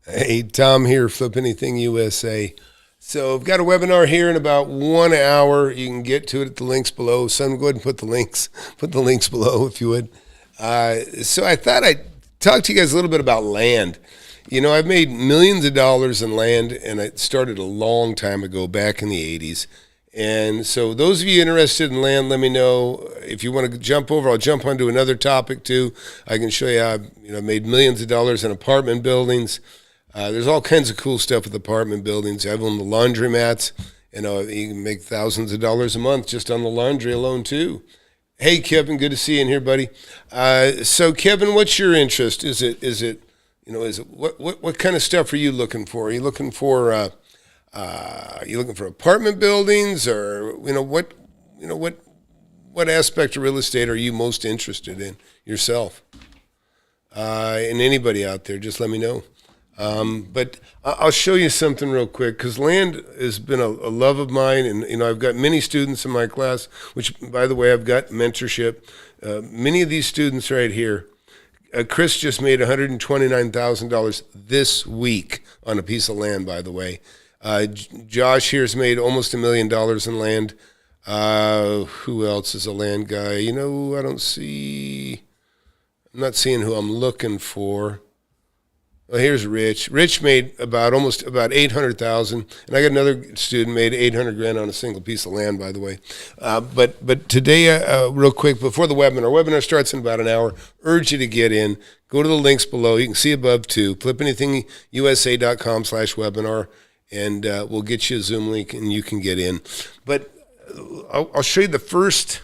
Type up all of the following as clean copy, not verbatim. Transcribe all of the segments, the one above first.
Hey, Tom here, FlipAnythingUSA. So I've got a webinar here in about 1 hour. You can get to it at the links below. Son, go ahead and put the links below if you would. So I thought I'd talk to you guys a little bit about land. You know, I've made millions of dollars in land, and I started a long time ago, back in the 80s. And so those of you interested in land, let me know. If you want to jump over, I'll jump onto another topic too. I can show you how I've made millions of dollars in apartment buildings. There's all kinds of cool stuff with apartment buildings. I've owned the laundromats. You can make thousands of dollars a month just on the laundry alone too. Hey, Kevin, good to see you in here, buddy. So, Kevin, what's your interest? Is it what kind of stuff are you looking for? Are you looking for apartment buildings, or what aspect of real estate are you most interested in yourself? And anybody out there, just let me know. But I'll show you something real quick, because land has been a love of mine, and I've got many students in my class, which, by the way, I've got mentorship. Many of these students right here, Chris just made $129,000 this week on a piece of land, by the way. Josh here's made almost $1 million in land. Who else is a land guy? I'm not seeing who I'm looking for. Well, here's Rich. Rich made about $800,000, and I got another student made $800,000 on a single piece of land, by the way. But today, real quick, before the webinar starts in about an hour. Urge you to get in. Go to the links below. You can see above too. FlipAnythingUSA.com/webinar, and we'll get you a Zoom link, and you can get in. But I'll show you the first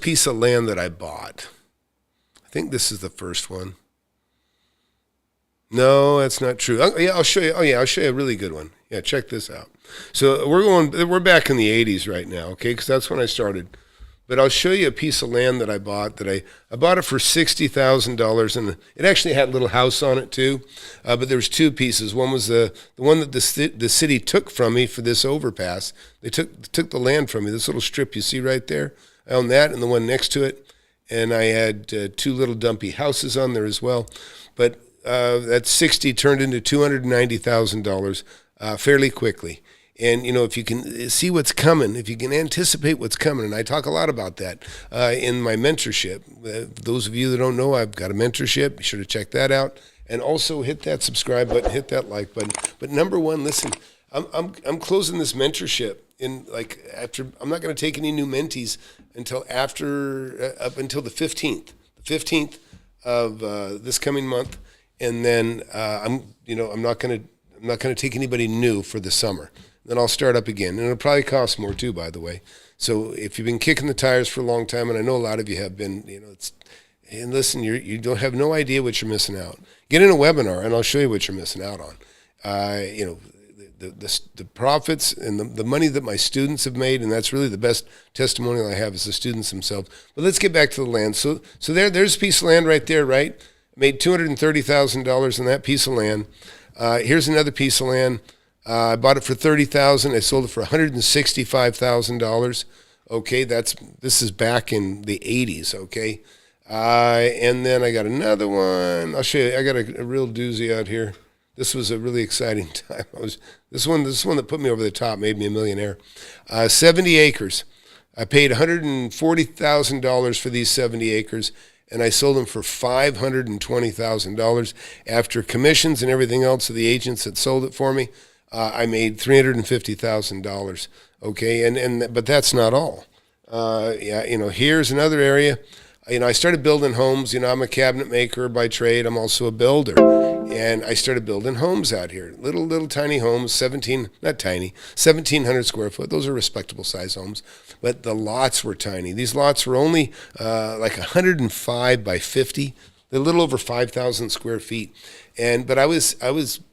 piece of land that I bought. I think this is the first one. No, that's not true. I'll show you. I'll show you a really good one. Yeah, check this out. So we're back in the 80s right now, okay? Because that's when I started. But I'll show you a piece of land that I bought. I bought it for $60,000, and it actually had a little house on it too. But there was two pieces. One was the one that the city took from me for this overpass. They took the land from me. This little strip you see right there. I own that, and the one next to it. And I had two little dumpy houses on there as well. But that 60 turned into $290,000 fairly quickly. And, if you can see what's coming, if you can anticipate what's coming, and I talk a lot about that in my mentorship. Those of you that don't know, I've got a mentorship. Be sure to check that out. And also hit that subscribe button, hit that like button. But number one, listen, I'm closing this mentorship after. I'm not going to take any new mentees until up until the 15th. The 15th of this coming month. And then I'm not going to take anybody new for the summer. Then I'll start up again, and it'll probably cost more too, by the way. So if you've been kicking the tires for a long time, and I know a lot of you have been, and listen, you don't have no idea what you're missing out. Get in a webinar, and I'll show you what you're missing out on. The profits and the money that my students have made, and that's really the best testimonial I have is the students themselves. But let's get back to the land. So there's a piece of land right there, right? Made $230,000 on that piece of land. Here's another piece of land. I bought it for $30,000. I sold it for $165,000. Okay, this is back in the 80s. Okay, and then I got another one. I'll show you. I got a real doozy out here. This was a really exciting time. This one that put me over the top, made me a millionaire. 70 acres. I paid $140,000 for these 70 acres. And I sold them for $520,000 after commissions and everything else of the agents that sold it for me. I made $350,000. Okay, but that's not all. Here's another area. I started building homes. I'm a cabinet maker by trade. I'm also a builder, and I started building homes out here. Little tiny homes, 1,700 square foot. Those are respectable size homes, but the lots were tiny. These lots were only like 105 by 50. They're a little over 5,000 square feet. But I was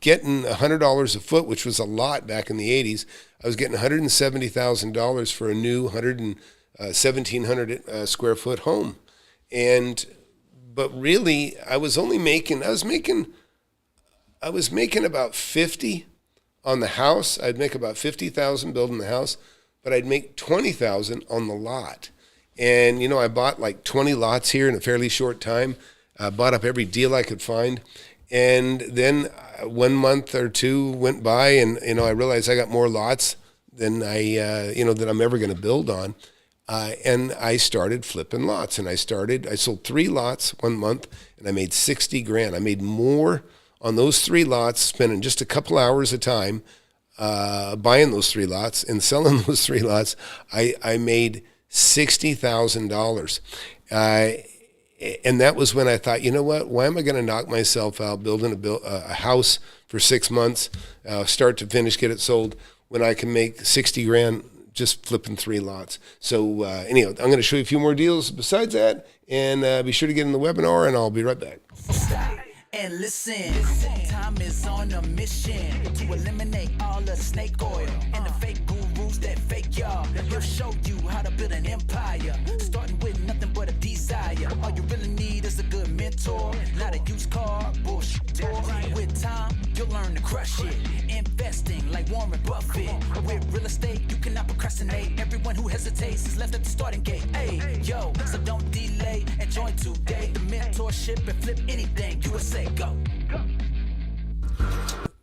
getting $100 a foot, which was a lot back in the 80s. I was getting $170,000 for a new 1,700 square foot home. But really, I was making about 50 on the house. I'd make about 50,000 building the house, but I'd make 20,000 on the lot. And I bought like 20 lots here in a fairly short time. Bought up every deal I could find, And then 1 month or two went by, and I realized I got more lots than that I'm ever going to build on. And I started flipping lots, and I sold 3 lots 1 month, and I made 60 grand. I made more on those 3 lots, spending just a couple hours a time buying those 3 lots and selling those 3 lots. I made $60,000. And that was when I thought, you know what? Why am I going to knock myself out building a house for 6 months, start to finish, get it sold, when I can make 60 grand just flipping 3 lots? So anyhow, I'm going to show you a few more deals besides that, and be sure to get in the webinar, and I'll be right back. And listen, time is on a mission to eliminate all the snake oil and the fake gurus that fake y'all. He'll show you how to build an empire, starting with nothing but a desire. All you really need is a good mentor, not a used car bullshit. With time, you'll learn to crush it. Investing like Warren Buffett. With real estate, you cannot procrastinate. Everyone who hesitates is left at the starting gate. Hey, yo, so don't delay and join today. The mentorship and flip anything USA. Go.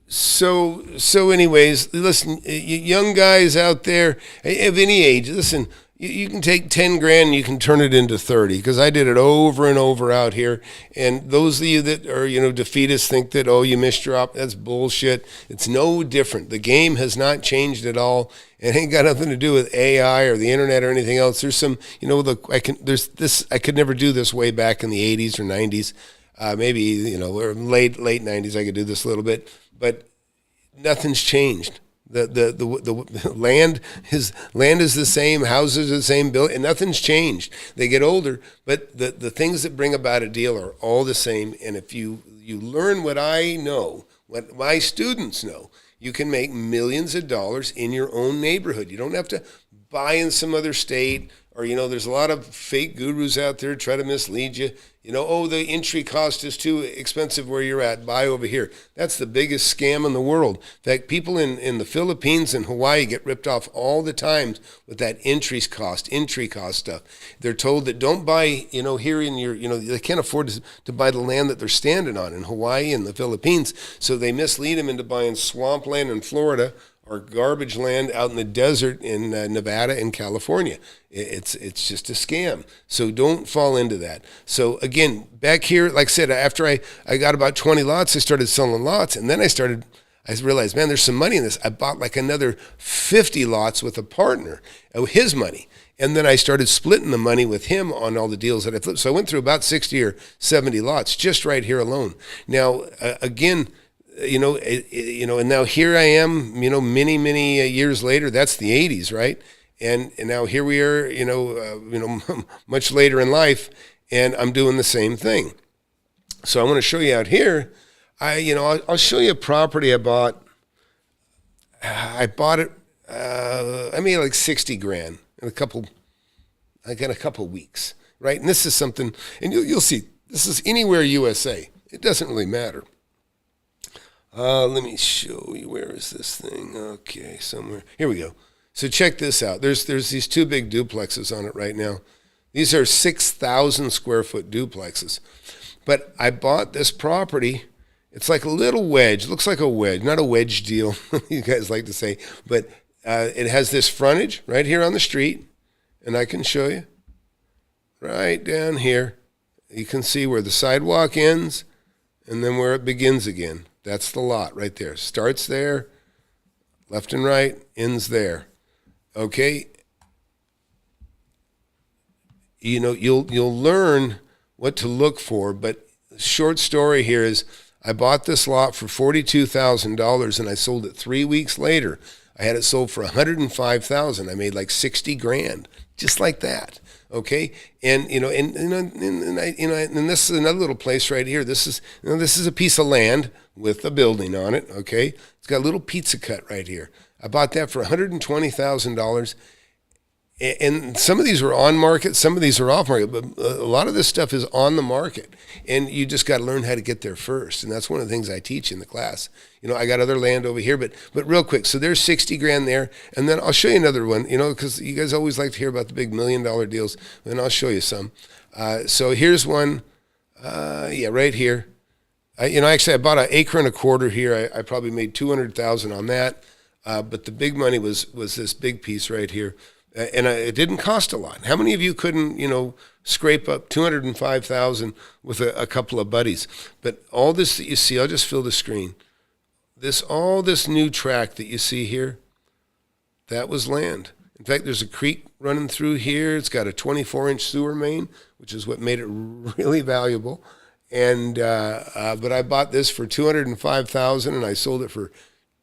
So anyways, listen, young guys out there of any age, listen, you can take 10 grand and you can turn it into 30, because I did it over and over out here. And those of you that are, defeatists think that, oh, you missed your that's bullshit. It's no different. The game has not changed at all. It ain't got nothing to do with AI or the internet or anything else. There's some, I could never do this way back in the 80s or 90s. Maybe, or late 90s, I could do this a little bit, but nothing's changed. The land is the same, houses are the same, and nothing's changed. They get older, but the things that bring about a deal are all the same. And if you learn what I know, what my students know, you can make millions of dollars in your own neighborhood. You don't have to buy in some other state, or, there's a lot of fake gurus out there try to mislead you. The entry cost is too expensive where you're at. Buy over here. That's the biggest scam in the world. In fact, people in the Philippines and Hawaii get ripped off all the time with that entry cost stuff. They're told that don't buy, here in your, they can't afford to buy the land that they're standing on in Hawaii and the Philippines. So they mislead them into buying swampland in Florida or garbage land out in the desert in Nevada and California. It's just a scam. So don't fall into that. So again, back here, like I said, after I got about 20 lots, I started selling lots. And then I realized, man, there's some money in this. I bought like another 50 lots with a partner, his money. And then I started splitting the money with him on all the deals that I flipped. So I went through about 60 or 70 lots just right here alone. Now, again, and now here I am, many years later. That's the 80s, right? And now here we are, much later in life, and I'm doing the same thing. So I want to show you out here. I'll show you a property I bought. I bought it. I made like 60 grand in a couple weeks, right? And this is something, and you'll see. This is anywhere USA. It doesn't really matter. Let me show you, where is this thing? Okay, somewhere. Here we go. So check this out. There's these 2 big duplexes on it right now. These are 6,000 square foot duplexes. But I bought this property. It's like a little wedge. Looks like a wedge, not a wedge deal, you guys like to say. But it has this frontage right here on the street. And I can show you right down here. You can see where the sidewalk ends and then where it begins again. That's the lot right there. Starts there, left and right, ends there. Okay? You'll learn what to look for, but the short story here is I bought this lot for $42,000 and I sold it 3 weeks later. I had it sold for $105,000. I made like 60 grand, just like that. Okay, and this is another little place right here. This is a piece of land with a building on it. Okay, it's got a little pizza cut right here. I bought that for $120,000. And some of these were on market, some of these are off market, but a lot of this stuff is on the market. And you just got to learn how to get there first. And that's one of the things I teach in the class. I got other land over here, but real quick. So there's 60 grand there. And then I'll show you another one, because you guys always like to hear about the big $1 million deals. And I'll show you some. So here's one, right here. Actually, I bought an acre and a quarter here. I probably made $200,000 on that. But the big money was this big piece right here. And it didn't cost a lot. How many of you couldn't, scrape up $205,000 with a couple of buddies? But all this that you see, I'll just fill the screen. All this new track that you see here, that was land. In fact, there's a creek running through here. It's got a 24-inch sewer main, which is what made it really valuable. And but I bought this for $205,000, and I sold it for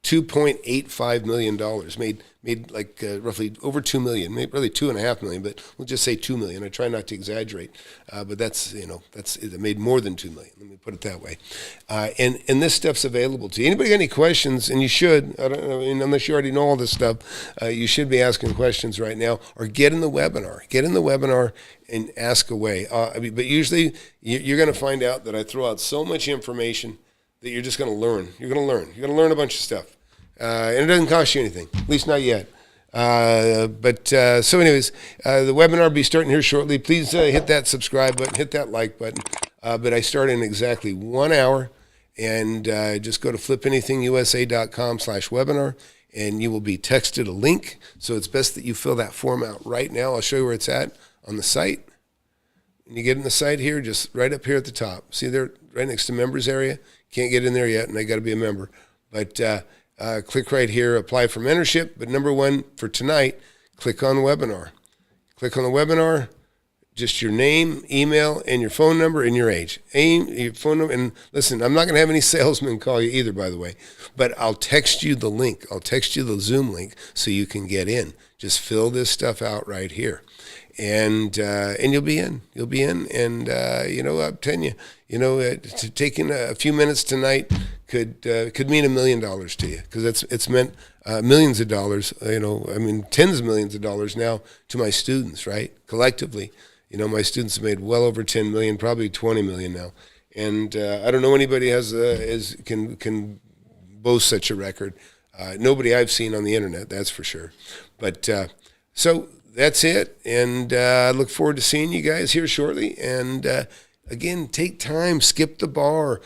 $2.85 million. Made like roughly over $2 million, maybe really $2.5 million, but we'll just say $2 million. I try not to exaggerate, but it made more than $2 million. Let me put it that way. And this stuff's available to you. Anybody got any questions? And you should. I don't know, unless you already know all this stuff, you should be asking questions right now, or get in the webinar. Get in the webinar and ask away. But usually you're going to find out that I throw out so much information that you're just going to learn. You're going to learn a bunch of stuff. And it doesn't cost you anything, at least not yet. So anyways, the webinar will be starting here shortly. Please hit that subscribe button, hit that like button. But I start in exactly 1 hour, and just go to FlipAnythingUSA.com/webinar, and you will be texted a link. So it's best that you fill that form out right now. I'll show you where it's at on the site. When you get in the site here, just right up here at the top. See there, right next to members area? Can't get in there yet, and I got to be a member. But click right here, apply for mentorship. But number one for tonight, click on webinar. Click on the webinar, just your name, email, and your phone number and your age. Your phone number, and listen, I'm not going to have any salesmen call you either, by the way. But I'll text you the link. I'll text you the Zoom link so you can get in. Just fill this stuff out right here. And you'll be in. You'll be in. And, I'm telling you, taking a few minutes tonight could mean $1 million to you, because it's meant millions of dollars, tens of millions of dollars now to my students, right? Collectively, my students have made well over 10 million, probably 20 million now. And I don't know anybody can boast such a record. Nobody I've seen on the internet, that's for sure. But so that's it. And I look forward to seeing you guys here shortly. And again, take time, skip the bar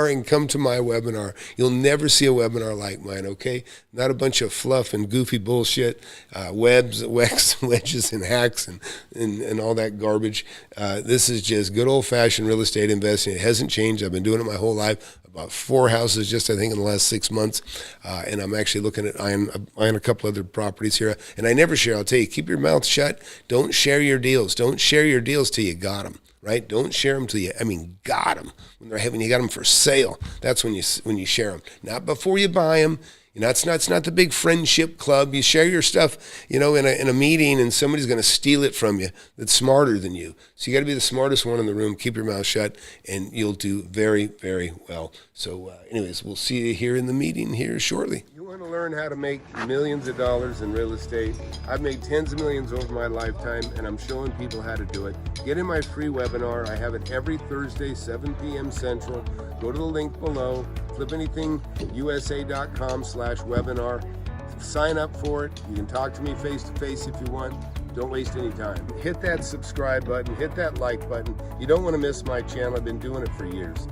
and come to my webinar. You'll never see a webinar like mine, okay? Not a bunch of fluff and goofy bullshit, wedges and hacks and all that garbage. This is just good old-fashioned real estate investing. It hasn't changed. I've been doing it my whole life. About 4 houses just, I think, in the last 6 months. And I'm actually looking at eyeing a couple other properties here. And I never share. I'll tell you, keep your mouth shut. Don't share your deals. Don't share your deals till you got them, right? Don't share them till you, got them. When you got them for sale, that's when you share them. Not before you buy them. It's not the big friendship club. You share your stuff, in a meeting, and somebody's going to steal it from you that's smarter than you. So you got to be the smartest one in the room. Keep your mouth shut, and you'll do very, very well. So anyways, we'll see you here in the meeting here shortly. You want to learn how to make millions of dollars in real estate? I've made tens of millions over my lifetime, and I'm showing people how to do it. Get in my free webinar. I have it every Thursday, 7 p.m. Central. Go to the link below, FlipAnythingUSA.com/webinar. Sign up for it. You can talk to me face to face if you want. Don't waste any time. Hit that subscribe button, hit that like button. You don't want to miss my channel. I've been doing it for years.